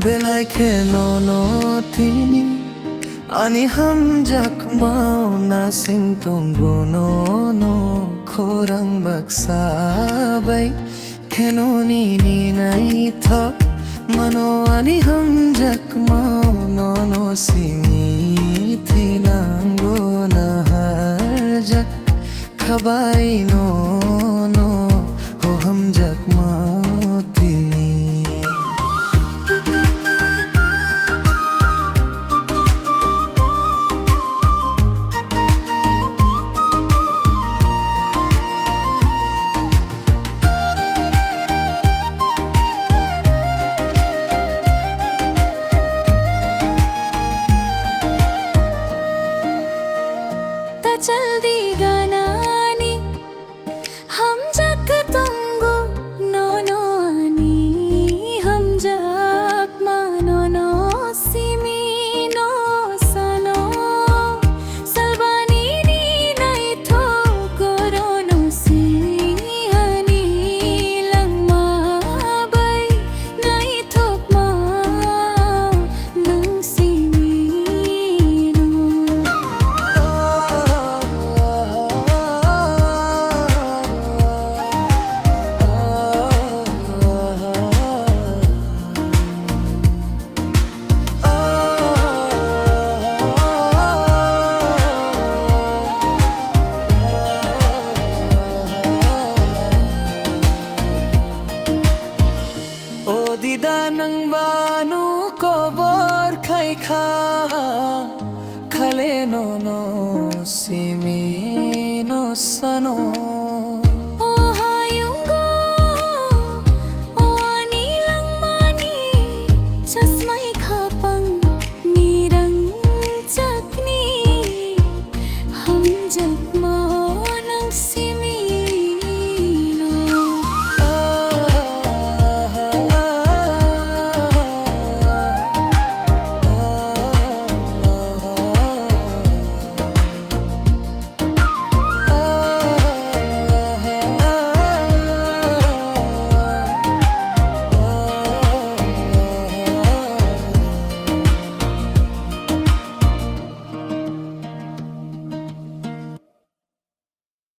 belai kheno no tini ani ham jak mau na sing tong no no khorang baksa bai kheno ni nai tha mano ani ham jak mau no no simi thinango na har jak khabai no no ho ham jak mau tini जल्दी गानानी हम जग तुंगो no no आनी हम जग मानो no Simi no सनो सलवानी नी नहीं थो करो नो सी हनी लंगमा बाई नहीं थोक मा नंग सिमी नो Dida nang banu ko bor khai kha khale no no simi no sano